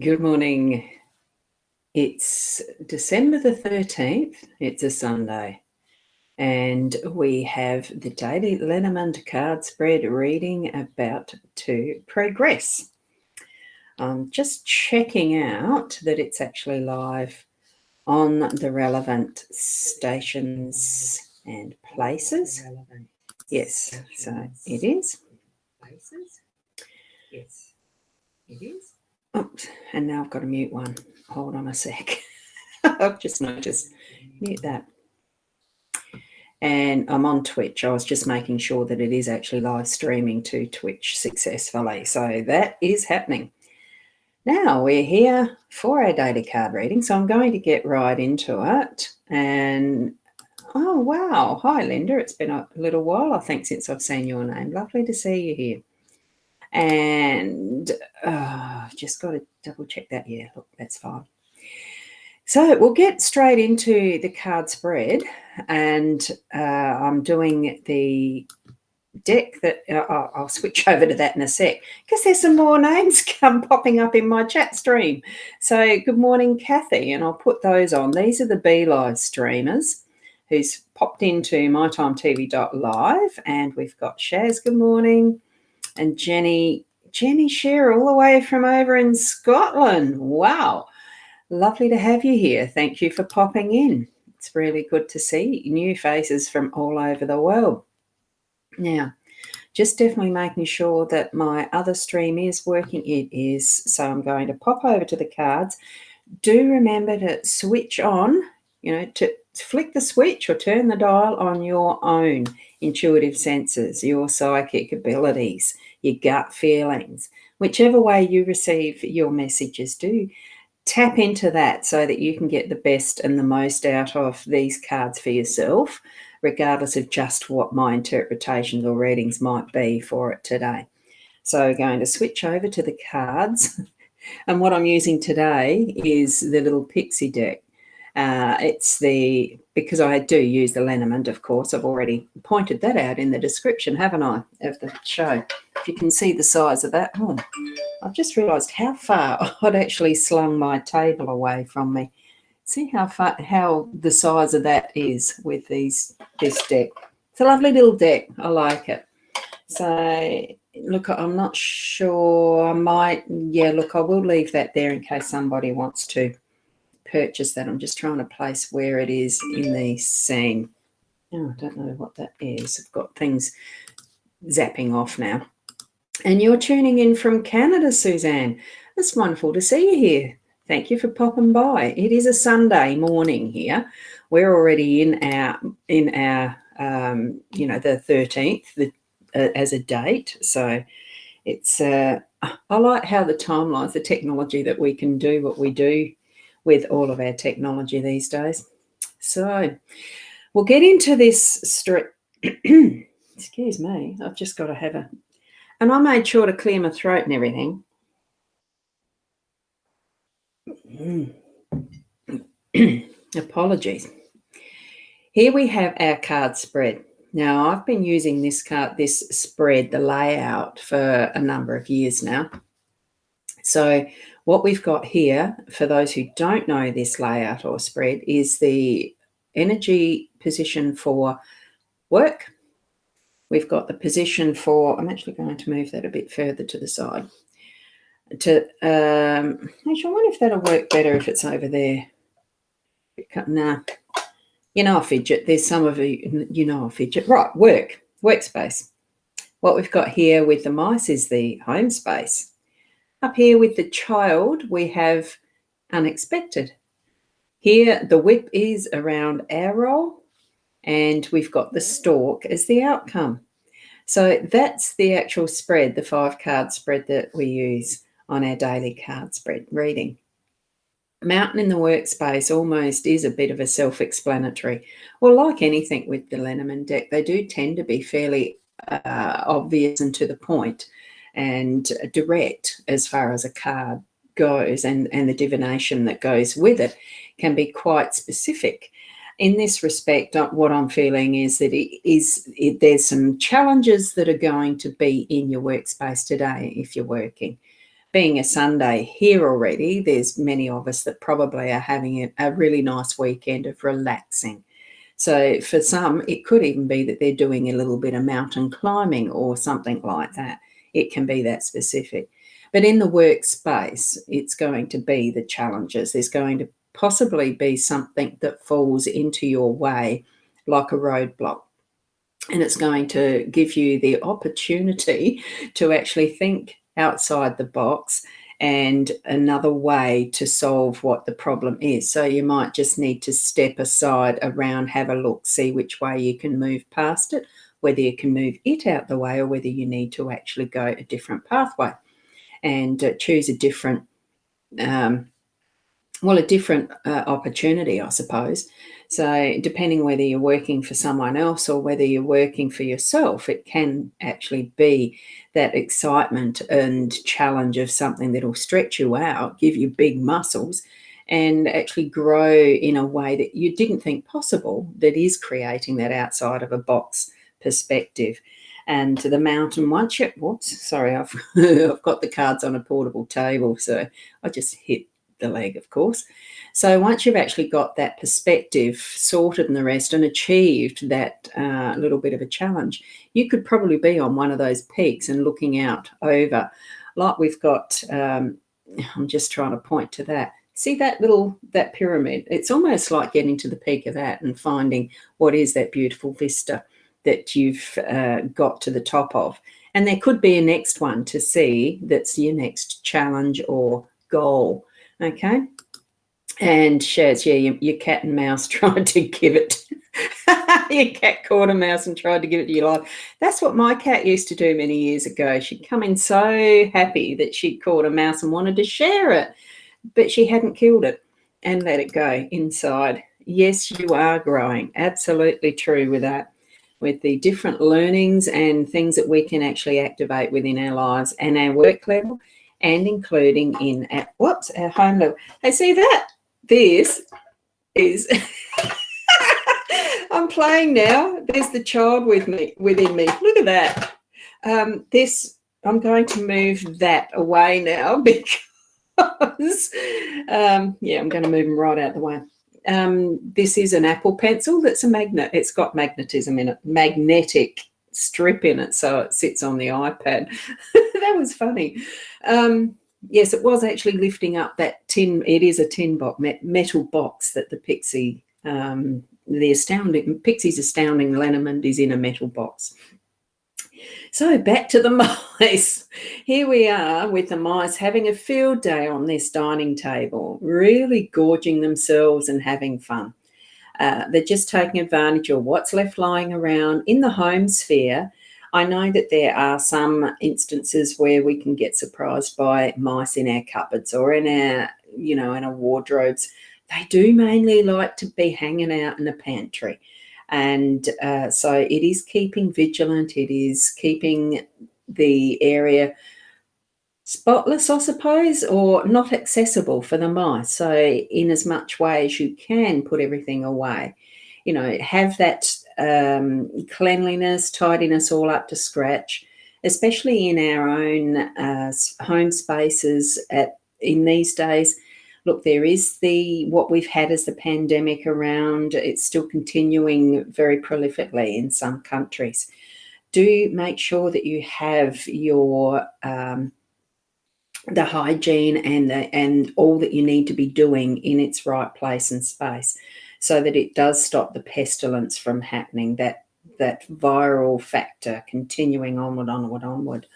Good morning. It's December the 13th. It's a Sunday. And we have the Daily LENORMAND card spread reading about to progress. I'm just checking out that it's actually live on the relevant stations and places. Yes, so it is. Yes, it is. Oops, and now I've got to mute one. Hold on a sec. I've just noticed. Mute that. And I'm on Twitch. I was just making sure that it is actually live streaming to Twitch successfully. So that is happening. Now we're here for our daily card reading. So I'm going to get right into it. And oh, wow. Hi, Linda. It's been a little while, I think, since I've seen your name. Lovely to see you here. And just got to double check that. Yeah, look, that's fine. So we'll get straight into the card spread, and I'm doing the deck that I'll switch over to that in a sec because there's some more names popping up in my chat stream. So good morning, Kathy, and I'll put those on. These are the Be Live streamers who's popped into mytimetv.live, and we've got Shaz, good morning, and Jenny Shearer all the way from over in Scotland. Wow. Lovely to have you here. Thank you for popping in. It's really good to see new faces from all over the world. Now, just definitely making sure that my other stream is working. It is. So I'm going to pop over to the cards. Do remember to switch on, to flick the switch or turn the dial on your own intuitive senses, your psychic abilities, your gut feelings. Whichever way you receive your messages, do tap into that so that you can get the best and the most out of these cards for yourself, regardless of just what my interpretations or readings might be for it today. So going to switch over to the cards. And what I'm using today is the little pixie deck. Because I do use the Lenormand, of course. I've already pointed that out in the description, haven't I, of the show. If you can see the size of that. Oh, I've just realised how far I'd actually slung my table away from me. See how the size of that is with this deck. It's a lovely little deck. I like it. So look, I'm not sure. I will leave that there in case somebody wants to purchase that. I'm just trying to place where it is in the scene. Oh, I don't know what that is. I've got things zapping off now. And you're tuning in from Canada, Suzanne. It's wonderful to see you here. Thank you for popping by. It is a Sunday morning here. We're already in our the 13th as a date. So it's I like how the timelines, the technology that we can do what we do with all of our technology these days. So we'll get into this excuse me, I've just got to have a... And I made sure to clear my throat and everything. Apologies. Here we have our card spread. Now, I've been using this spread, the layout, for a number of years now. So what we've got here, for those who don't know this layout or spread, is the energy position for work. We've got the position for... I'm actually going to move that a bit further to the side. Actually, I wonder if that'll work better if it's over there. Nah. I fidget. There's some of you, I fidget. Right, workspace. What we've got here with the mice is the home space. Up here with the child, we have unexpected. Here, the whip is around our role, and we've got the stork as the outcome. So that's the actual spread, the 5-card spread that we use on our daily card spread reading. Mountain in the workspace almost is a bit of a self-explanatory. Well, like anything with the Lenormand deck, they do tend to be fairly obvious and to the point and direct as far as a card goes, and the divination that goes with it can be quite specific. In this respect, what I'm feeling is that there's some challenges that are going to be in your workspace today if you're working. being a Sunday here already, there's many of us that probably are having a really nice weekend of relaxing. So for some, it could even be that they're doing a little bit of mountain climbing or something like that. It can be that specific. But in the workspace, it's going to be the challenges. There's going to possibly be something that falls into your way, like a roadblock. And it's going to give you the opportunity to actually think outside the box and another way to solve what the problem is. So you might just need to step aside around, have a look, see which way you can move past it, whether you can move it out the way or whether you need to actually go a different pathway and choose a different opportunity, I suppose. So depending whether you're working for someone else or whether you're working for yourself, it can actually be that excitement and challenge of something that will stretch you out, give you big muscles, and actually grow in a way that you didn't think possible, that is creating that outside of a box perspective. And the mountain, once you, I've, I've got the cards on a portable table, so I just hit the leg, of course. So once you've actually got that perspective sorted and the rest and achieved that little bit of a challenge, you could probably be on one of those peaks and looking out over, like we've got, I'm just trying to point to that. See that pyramid? It's almost like getting to the peak of that and finding what is that beautiful vista that you've got to the top of. And there could be a next one to see that's your next challenge or goal. Okay. And Shaz, yeah, your cat and mouse tried to give it. Your cat caught a mouse and tried to give it to your life. That's what my cat used to do many years ago. She'd come in so happy that she'd caught a mouse and wanted to share it, but she hadn't killed it and let it go inside. Yes, you are growing. Absolutely true with that, with the different learnings and things that we can actually activate within our lives and our work level, and including in our home level. Hey, see that? This is I'm playing now. There's the child within me. Look at that. I'm going to move that away now because I'm going to move them right out the way. This is an Apple Pencil that's a magnet. It's got magnetism in it, magnetic strip in it, so it sits on the iPad. That was funny. Yes, it was actually lifting up that tin. It is a tin box, metal box that the Pixie, Pixie's Astounding Lenormand is in a metal box. So back to the mice. Here we are with the mice having a field day on this dining table, really gorging themselves and having fun. They're just taking advantage of what's left lying around in the home sphere. I know that there are some instances where we can get surprised by mice in our cupboards or in our, in our wardrobes. They do mainly like to be hanging out in the pantry. And so it is keeping vigilant. It is keeping the area spotless, I suppose, or not accessible for the mice. So in as much way as you can put everything away, have that cleanliness, tidiness all up to scratch, especially in our own home spaces in these days. Look, there is what we've had as the pandemic around. It's still continuing very prolifically in some countries. Do make sure that you have your the hygiene and all that you need to be doing in its right place and space, so that it does stop the pestilence from happening. That viral factor continuing onward.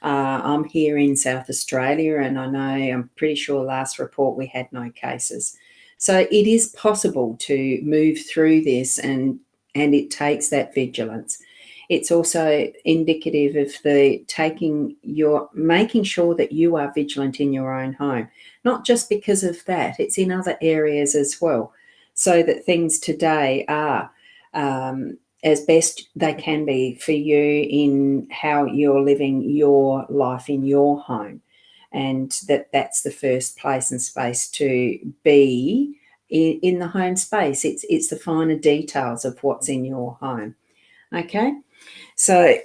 I'm here in South Australia, and I'm pretty sure last report we had no cases. So it is possible to move through this, and it takes that vigilance. It's also indicative of making sure that you are vigilant in your own home, not just because of that, it's in other areas as well, so that things today are as best they can be for you in how you're living your life in your home. And that's the first place and space to be in the home space. It's the finer details of what's in your home. Okay, so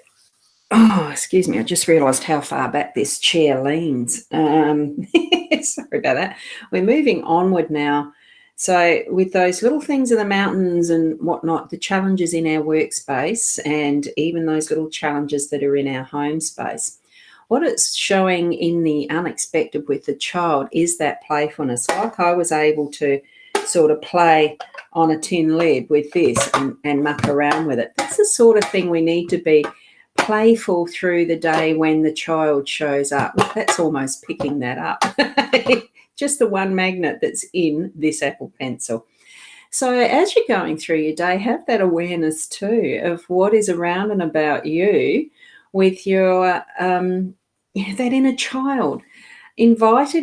Oh, excuse me, I just realised how far back this chair leans. Sorry about that. We're moving onward now. So with those little things in the mountains and whatnot, the challenges in our workspace and even those little challenges that are in our home space, what it's showing in the unexpected with the child is that playfulness. Like I was able to sort of play on a tin lid with this and muck around with it. That's the sort of thing we need to be playful through the day when the child shows up. That's almost picking that up. Just the one magnet that's in this Apple Pencil. So as you're going through your day, have that awareness too of what is around and about you with your that inner child. Invite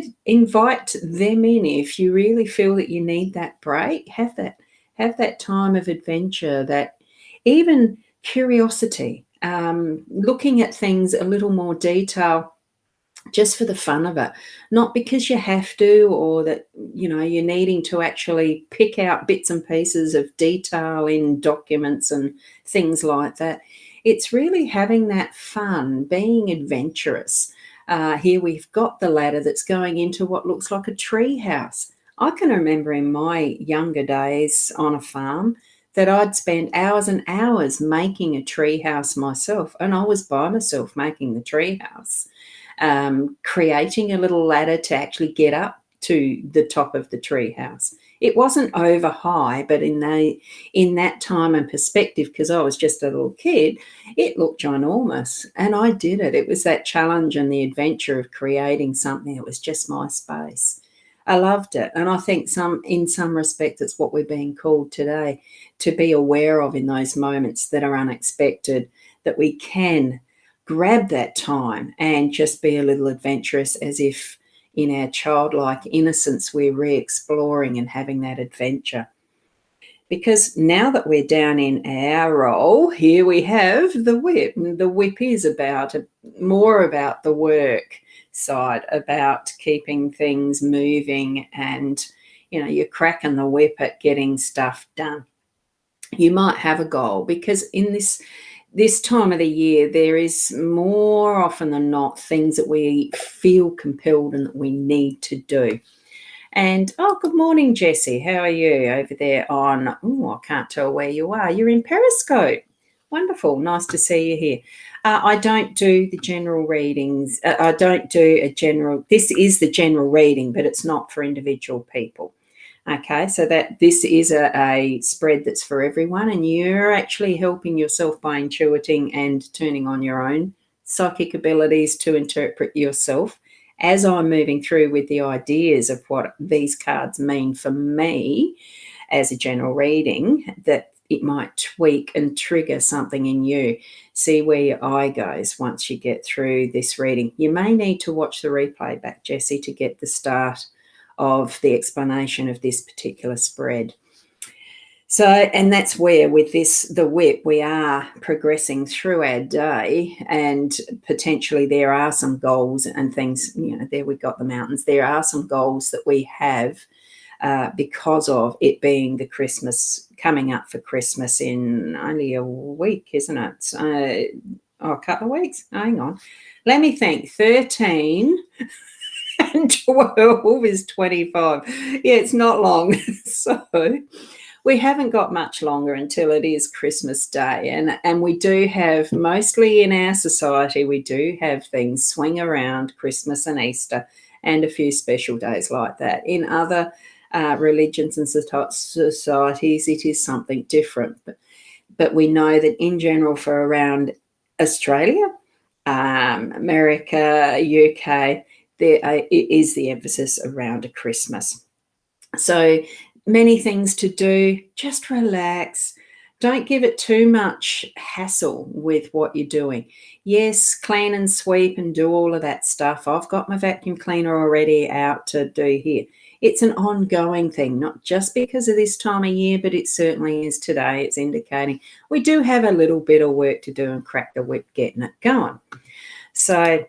them in if you really feel that you need that break. Have that time of adventure, that even curiosity, looking at things a little more detail, just for the fun of it, not because you have to, or that you're needing to actually pick out bits and pieces of detail in documents and things like that. It's really having that fun, being adventurous. Here we've got the ladder that's going into what looks like a tree house. I can remember in my younger days on a farm that I'd spend hours and hours making a tree house myself, and I was by myself making the tree house. Creating a little ladder to actually get up to the top of the tree house. It wasn't over high, but in that time and perspective, because I was just a little kid, it looked ginormous, and I did it. It was that challenge and the adventure of creating something that was just my space. I loved it, and I think in some respect it's what we're being called today, to be aware of in those moments that are unexpected, that we can grab that time and just be a little adventurous, as if in our childlike innocence we're re-exploring and having that adventure. Because now that we're down in our role, here we have the whip. The whip is more about the work side, about keeping things moving, and you're cracking the whip at getting stuff done. You might have a goal, because in this time of the year, there is more often than not things that we feel compelled and that we need to do. And, good morning, Jessie. How are you over there on, I can't tell where you are. You're in Periscope. Wonderful. Nice to see you here. I don't do the general readings. I don't do this is the general reading, but it's not for individual people. Okay, so this is a spread that's for everyone, and you're actually helping yourself by intuiting and turning on your own psychic abilities to interpret yourself, as I'm moving through with the ideas of what these cards mean for me as a general reading, that it might tweak and trigger something in you. See where your eye goes once you get through this reading. You may need to watch the replay back, Jessie, to get the start of the explanation of this particular spread. So, and that's where with the whip, we are progressing through our day, and potentially there are some goals and things, there we've got the mountains. There are some goals that we have because of it being the Christmas, coming up for Christmas in only a week, isn't it? A couple of weeks. Hang on. Let me think. 13 and 12 is 25. Yeah, it's not long. So we haven't got much longer until it is Christmas Day. And we do have, mostly in our society, we do have things swing around Christmas and Easter and a few special days like that. In other religions and societies, it is something different. But we know that in general, for around Australia, America, UK, there is the emphasis around a Christmas. So many things to do. Just relax. Don't give it too much hassle with what you're doing. Yes, clean and sweep and do all of that stuff. I've got my vacuum cleaner already out to do here. It's an ongoing thing, not just because of this time of year, but it certainly is today. It's indicating we do have a little bit of work to do and crack the whip getting it going. So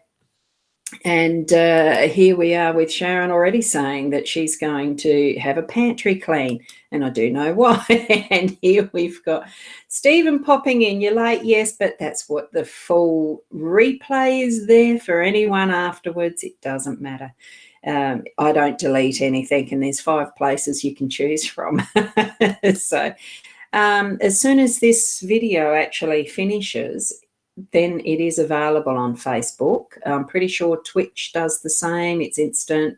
And here we are with Sharon already saying that she's going to have a pantry clean, and I do know why. And here we've got Stephen popping in. You're late, yes, but that's what the full replay is there for anyone afterwards. It doesn't matter. I don't delete anything, and there's 5 places you can choose from. So as soon as this video actually finishes, then it is available on Facebook. I'm pretty sure Twitch does the same. It's instant.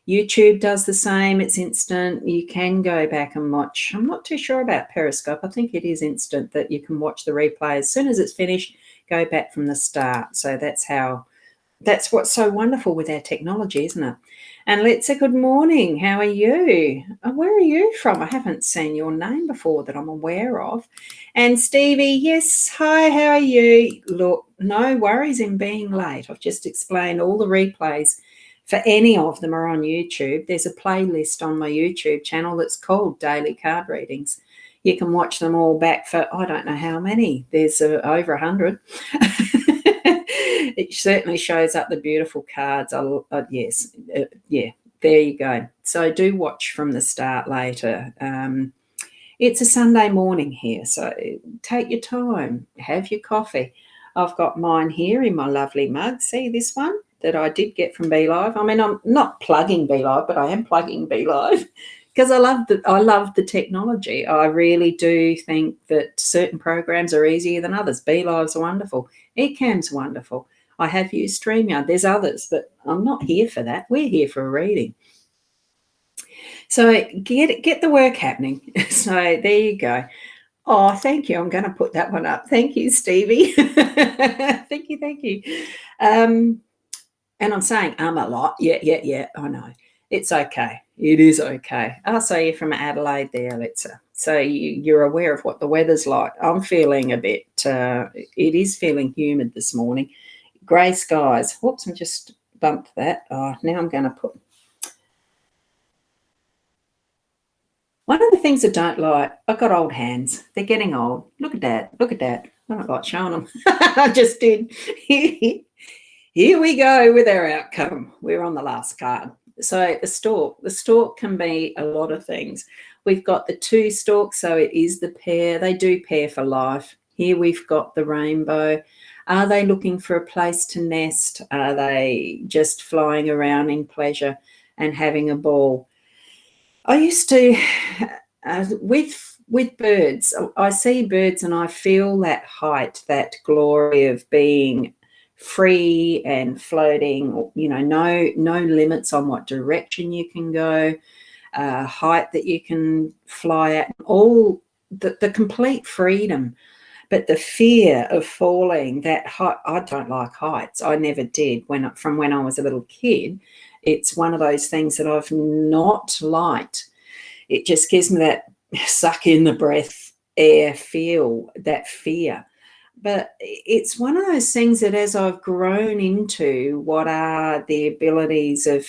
YouTube does the same. It's instant. You can go back and watch. I'm not too sure about Periscope. I think it is instant that you can watch the replay. As soon as it's finished, go back from the start. So that's what's so wonderful with our technology, isn't it? And let's say good morning. How are you? Where are you from? I haven't seen your name before that I'm aware of. And Stevie, yes, hi, how are you? Look, no worries in being late. I've just explained all the replays for any of them are on YouTube. There's a playlist on my YouTube channel that's called Daily Card Readings. You can watch them all back for, I don't know how many. There's over 100. It certainly shows up the beautiful cards. Yes, yeah, there you go. So do watch from the start later. It's a Sunday morning here, so take your time, have your coffee. I've got mine here in my lovely mug. See this one that I did get from BeLive? I mean, I'm not plugging BeLive, but I am plugging BeLive because I love the technology. I really do think that certain programs are easier than others. BeLive's wonderful. Ecamm's wonderful. I have used StreamYard. There's others, but I'm not here for that. We're here for a reading. So get the work happening. So there you go. Oh, thank you. I'm going to put that one up. Thank you, Stevie. Thank you. And I'm saying a lot. Yeah. I know. It's okay. It is okay. So you're from Adelaide there, Alexa. So you're aware of what the weather's like. I'm feeling a bit, it is feeling humid this morning. Grey skies. Whoops, I just bumped that. Oh, now I'm going to put. One of the things I don't like, I've got old hands. They're getting old. Look at that. I don't like showing them. I just did. Here we go with our outcome. We're on the last card. So the stork can be a lot of things. We've got the 2 storks, so it is the pair. They do pair for life. Here we've got the rainbow. Are they looking for a place to nest? Are they just flying around in pleasure and having a ball? I used to, with birds, I see birds and I feel that height, that glory of being free and floating, no limits on what direction you can go, height that you can fly at, all the complete freedom. But the fear of falling, that height, I don't like heights. I never did from when I was a little kid. It's one of those things that I've not liked. It just gives me that suck in the breath air feel, that fear. But it's one of those things that as I've grown into what are the abilities of,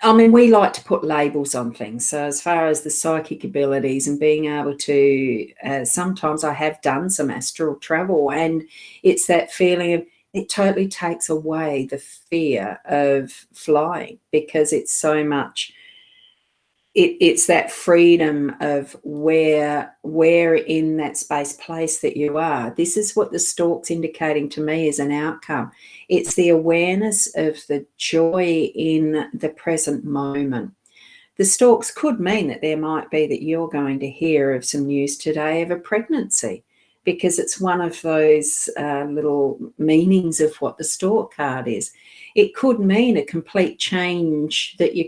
we like to put labels on things. So as far as the psychic abilities and being able to, sometimes I have done some astral travel, and it's that feeling of, it totally takes away the fear of flying, because it's so much, it's that freedom of where in that space place that you are. This is what the stork's indicating to me as an outcome. It's the awareness of the joy in the present moment. The storks could mean that there might be that you're going to hear of some news today of a pregnancy, because it's one of those little meanings of what the stork card is. It could mean a complete change that's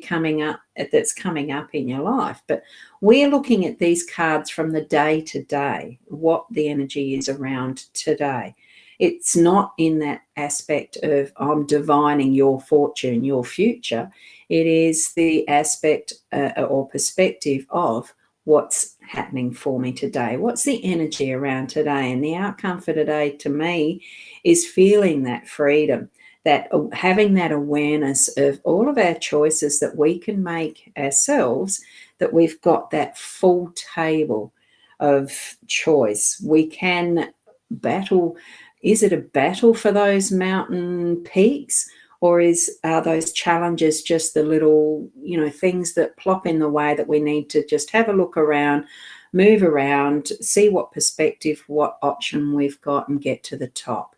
coming up in your life. But we're looking at these cards from the day to day, what the energy is around today. It's not in that aspect of I'm divining your fortune, your future. It is the aspect or perspective of what's happening for me today. What's the energy around today? And the outcome for today to me is feeling that freedom, that having that awareness of all of our choices that we can make ourselves, that we've got that full table of choice. We can battle Is it a battle for those mountain peaks, or are those challenges just the little, things that plop in the way that we need to just have a look around, move around, see what perspective, what option we've got, and get to the top?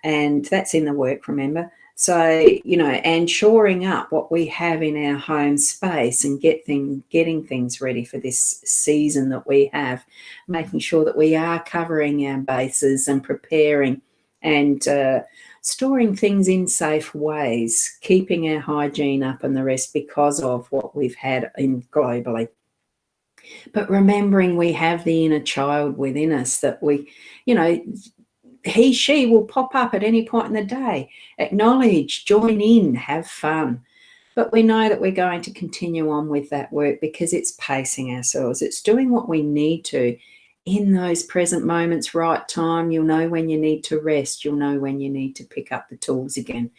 And that's in the work, remember? So, and shoring up what we have in our home space and getting things ready for this season that we have, making sure that we are covering our bases and preparing and storing things in safe ways, keeping our hygiene up and the rest because of what we've had in globally. But remembering we have the inner child within us that she will pop up at any point in the day. Acknowledge, join in, have fun. But we know that we're going to continue on with that work because it's pacing ourselves. It's doing what we need to in those present moments, right time. You'll know when you need to rest. You'll know when you need to pick up the tools again.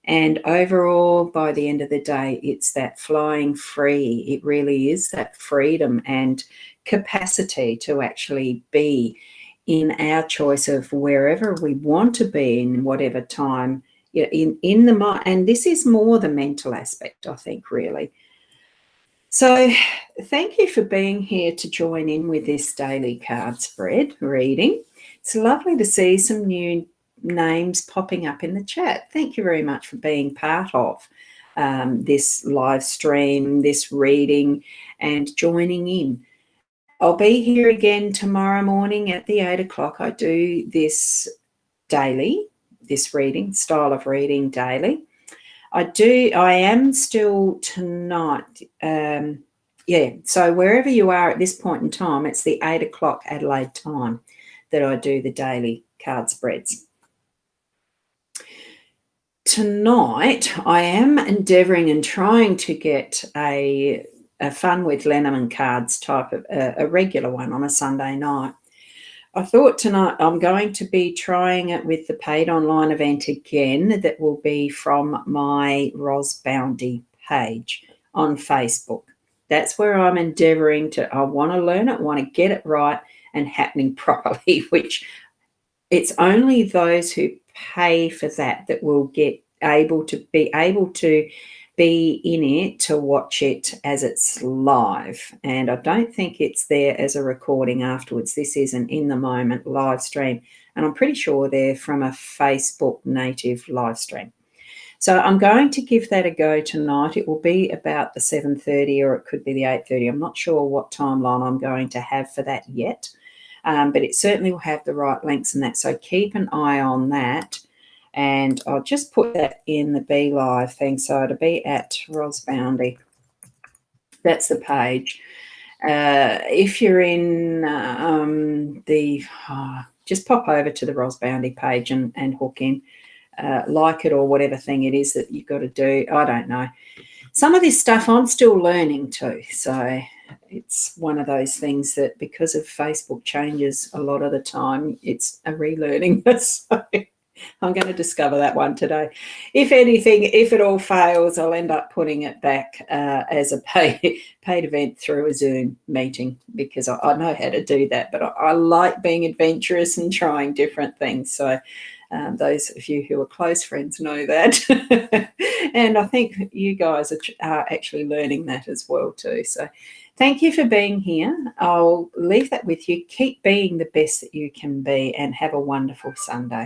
And overall, by the end of the day, it's that flying free. It really is that freedom and capacity to actually be in our choice of wherever we want to be in whatever time, in the mind. And this is more the mental aspect, I think, really. So thank you for being here to join in with this daily card spread reading. It's lovely to see some new names popping up in the chat. Thank you very much for being part of this live stream, this reading, and joining in. I'll be here again tomorrow morning at the 8 o'clock. I do this daily, this reading, style of reading daily. I am still tonight. So wherever you are at this point in time, it's the 8 o'clock Adelaide time that I do the daily card spreads. Tonight, I am endeavouring and trying to get a Fun with Lenormand cards type of a regular one on a Sunday night. I thought tonight I'm going to be trying it with the paid online event again. That will be from my Boundy page on Facebook. That's where I'm endeavouring to. I want to learn it, want to get it right and happening properly, which it's only those who pay for that will be able to be in it to watch it as it's live. And I don't think it's there as a recording afterwards. This is an in the moment live stream, and I'm pretty sure they're from a Facebook native live stream. So I'm going to give that a go tonight. It will be about the 7:30 or it could be the 8:30. I'm not sure what timeline I'm going to have for that yet, but it certainly will have the right links and that. So keep an eye on that. And I'll just put that in the Be Live thing. So it'll be at Boundy. That's the page. If you're in just pop over to the Boundy page and hook in, like it or whatever thing it is that you've got to do. I don't know. Some of this stuff I'm still learning too. So it's one of those things that because of Facebook changes a lot of the time, it's a relearning. So I'm going to discover that one today. If anything, if it all fails, I'll end up putting it back as a paid event through a Zoom meeting because I know how to do that, but I like being adventurous and trying different things. So those of you who are close friends know that. And I think you guys are actually learning that as well too. So thank you for being here. I'll leave that with you. Keep being the best that you can be and have a wonderful Sunday.